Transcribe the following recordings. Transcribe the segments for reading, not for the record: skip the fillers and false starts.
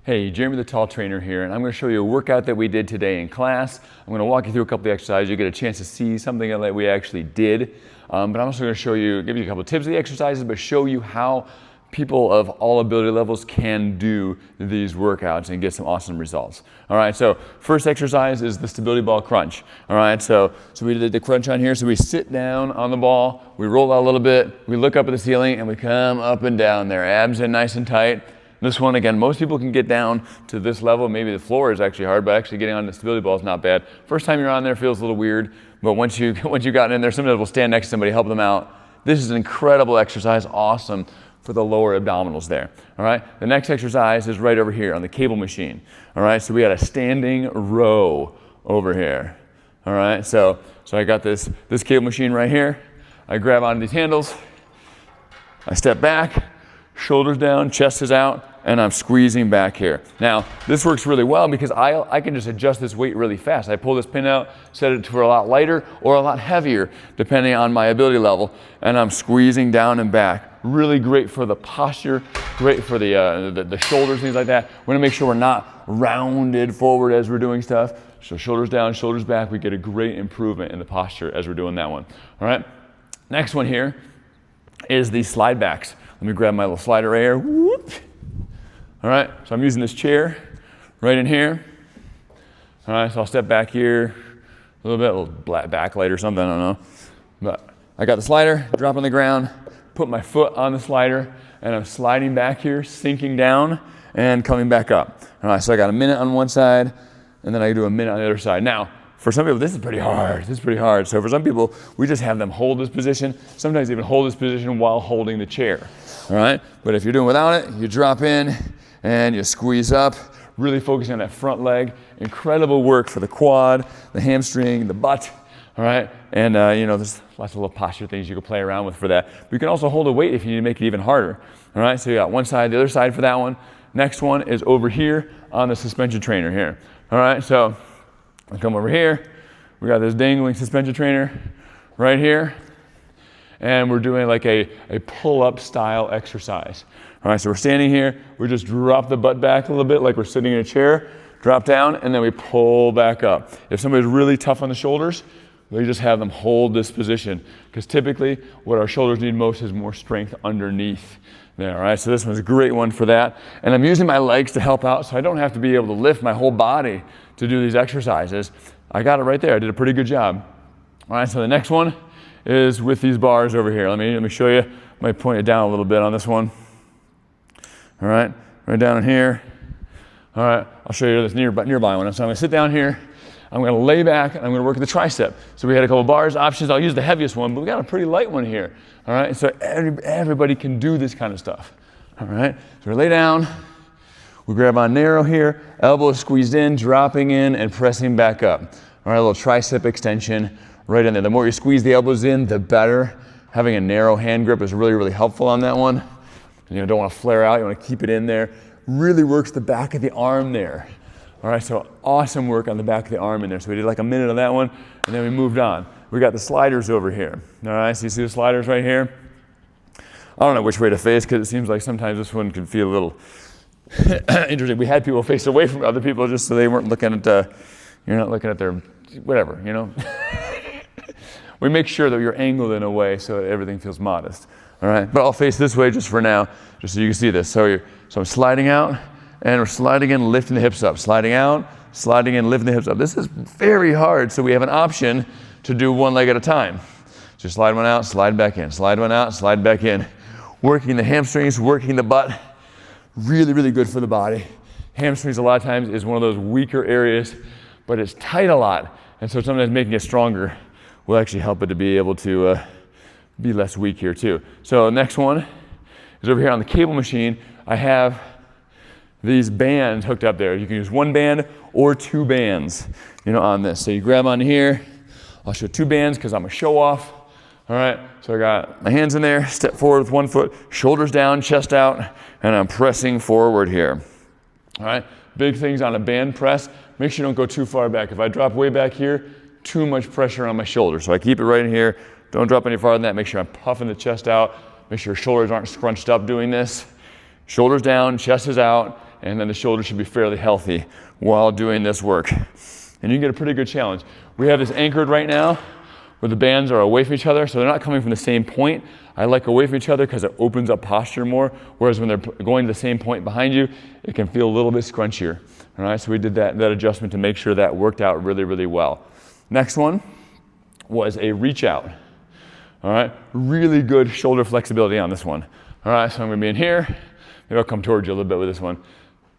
Hey, Jeremy the Tall Trainer here, and I'm going to show you a workout that we did today in class. I'm going to walk you through a couple of exercises. You get a chance to see something that we actually did. But I'm also going to give you a couple of tips of the exercises, but show you how people of all ability levels can do these workouts and get some awesome results. All right, so first exercise is the stability ball crunch. All right, so we did the crunch on here. So we sit down on the ball, we roll out a little bit, we look up at the ceiling, and we come up and down there. Abs in nice and tight. This one, again, most people can get down to this level. Maybe the floor is actually hard, but actually getting on the stability ball is not bad. First time you're on there feels a little weird, but once you've gotten in there, sometimes we'll stand next to somebody, help them out. This is an incredible exercise, awesome for the lower abdominals there. All right, the next exercise is right over here on the cable machine. All right, so we got a standing row over here. All right, so I got this cable machine right here. I grab onto these handles, I step back, shoulders down, chest is out, and I'm squeezing back here. Now, this works really well because I can just adjust this weight really fast. I pull this pin out, set it for a lot lighter or a lot heavier, depending on my ability level, and I'm squeezing down and back. Really great for the posture, great for the shoulders, things like that. We want to make sure we're not rounded forward as we're doing stuff. So shoulders down, shoulders back, we get a great improvement in the posture as we're doing that one. All right, next one here is the slide backs. Let me grab my little slider right here. Whoop. All right, so I'm using this chair right in here. All right, so I'll step back here a little backlight or something, I don't know. But I got the slider, drop on the ground, put my foot on the slider, and I'm sliding back here, sinking down, and coming back up. All right, so I got a minute on one side, and then I do a minute on the other side. Now, for some people, this is pretty hard. This is pretty hard. So for some people, we just have them hold this position. Sometimes even hold this position while holding the chair. All right, but if you're doing without it, you drop in and you squeeze up, really focusing on that front leg. Incredible work for the quad, the hamstring, the butt. All right, and there's lots of little posture things you can play around with for that. But you can also hold a weight if you need to make it even harder. All right, so you got one side, the other side for that one. Next one is over here on the suspension trainer here. All right, so I come over here. We got this dangling suspension trainer right here. And we're doing like a pull-up style exercise. All right, so we're standing here. We just drop the butt back a little bit like we're sitting in a chair, drop down, and then we pull back up. If somebody's really tough on the shoulders, we just have them hold this position because typically what our shoulders need most is more strength underneath there. All right, so this one's a great one for that. And I'm using my legs to help out so I don't have to be able to lift my whole body to do these exercises. I got it right there. I did a pretty good job. All right, so the next one is with these bars over here. Let me show you. I might point it down a little bit on this one. All right, right down in here. All right, I'll show you this nearby one. So I'm gonna sit down here. I'm gonna lay back and I'm gonna work the tricep. So we had a couple bars options. I'll use the heaviest one, but we got a pretty light one here. All right, so everybody can do this kind of stuff. All right, so we lay down. We grab on narrow here, elbows squeezed in, dropping in and pressing back up. All right, a little tricep extension right in there. The more you squeeze the elbows in, the better. Having a narrow hand grip is really, really helpful on that one. You don't want to flare out, you want to keep it in there. Really works the back of the arm there. All right, so awesome work on the back of the arm in there. So we did like a minute of that one, and then we moved on. We got the sliders over here. All right, so you see the sliders right here? I don't know which way to face because it seems like sometimes this one can feel a little interesting. We had people face away from other people just so they weren't looking at, you're not looking at their, whatever, you know? We make sure that you're angled in a way so that everything feels modest. All right, but I'll face this way just for now, just so you can see this. So I'm sliding out, and we're sliding in, lifting the hips up. Sliding out, sliding in, lifting the hips up. This is very hard, so we have an option to do one leg at a time. Just slide one out, slide back in. Slide one out, slide back in. Working the hamstrings, working the butt. Really, really good for the body. Hamstrings a lot of times is one of those weaker areas, but it's tight a lot, and so sometimes making it stronger will actually help it to be able to be less weak here too. So next one is over here on the cable machine. I have these bands hooked up there. You can use one band or two bands, on this. So you grab on here. I'll show two bands because I'm a show off. All right, so I got my hands in there, step forward with one foot, shoulders down, chest out, and I'm pressing forward here. All right, big things on a band press. Make sure you don't go too far back. If I drop way back here, too much pressure on my shoulder. So I keep it right in here. Don't drop any farther than that. Make sure I'm puffing the chest out. Make sure your shoulders aren't scrunched up doing this. Shoulders down, chest is out, and then the shoulders should be fairly healthy while doing this work. And you can get a pretty good challenge. We have this anchored right now where the bands are away from each other, so they're not coming from the same point. I like away from each other because it opens up posture more, whereas when they're going to the same point behind you, it can feel a little bit scrunchier. All right, so we did that adjustment to make sure that worked out really, really well. Next one was a reach out. All right, really good shoulder flexibility on this one. All right, so I'm gonna be in here. Maybe I'll come towards you a little bit with this one.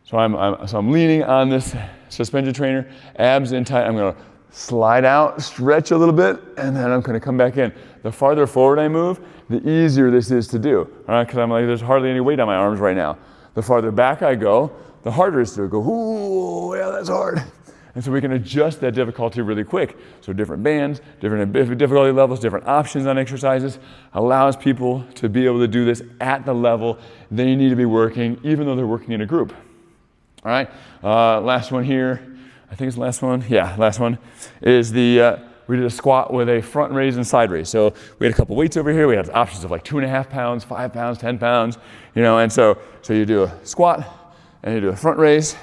So I'm leaning on this suspension trainer, abs in tight. I'm gonna slide out, stretch a little bit, and then I'm gonna come back in. The farther forward I move, the easier this is to do. All right, because I'm like, there's hardly any weight on my arms right now. The farther back I go, the harder it is to go, ooh, yeah, that's hard. And so we can adjust that difficulty really quick. So different bands, different difficulty levels, different options on exercises allows people to be able to do this at the level they need to be working, even though they're working in a group. All right, last one here. I think it's the last one. Yeah, last one is we did a squat with a front raise and side raise. So we had a couple weights over here. We had options of like 2.5 pounds, 5 pounds, 10 pounds, and so you do a squat and you do a front raise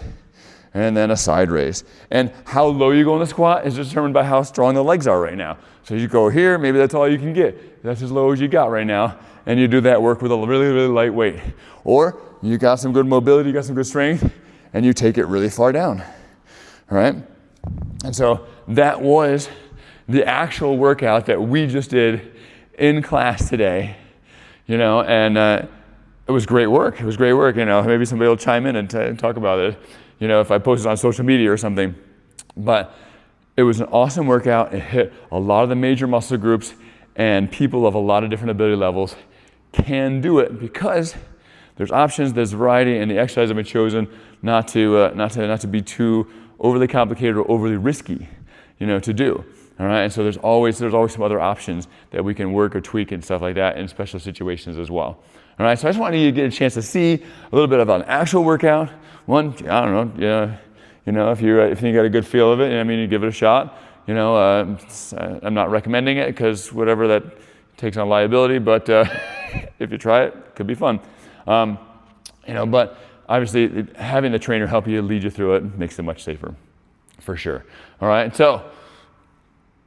and then a side raise. And how low you go in the squat is determined by how strong the legs are right now. So you go here, maybe that's all you can get. That's as low as you got right now. And you do that work with a really, really light weight. Or you got some good mobility, you got some good strength, and you take it really far down. All right? And so that was the actual workout that we just did in class today, and it was great work. It was great work, Maybe somebody will chime in and talk about it, if I post it on social media or something. But it was an awesome workout. It hit a lot of the major muscle groups, and people of a lot of different ability levels can do it because there's options, there's variety, and the exercise have been chosen not to be too overly complicated or overly risky, to do. All right, and so there's always some other options that we can work or tweak and stuff like that in special situations as well. All right, so I just wanted you to get a chance to see a little bit about an actual workout. One, I don't know, if you got a good feel of it, you give it a shot. I'm not recommending it because whatever that takes on liability, but if you try it, it could be fun. But obviously having the trainer help you, lead you through it, makes it much safer, for sure. All right, so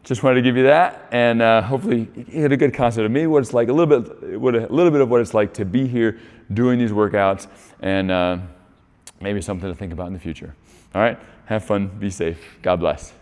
just wanted to give you that, and hopefully you get a good concept of maybe what it's like, a little bit of what it's like to be here doing these workouts, and maybe something to think about in the future. All right, have fun, be safe, God bless.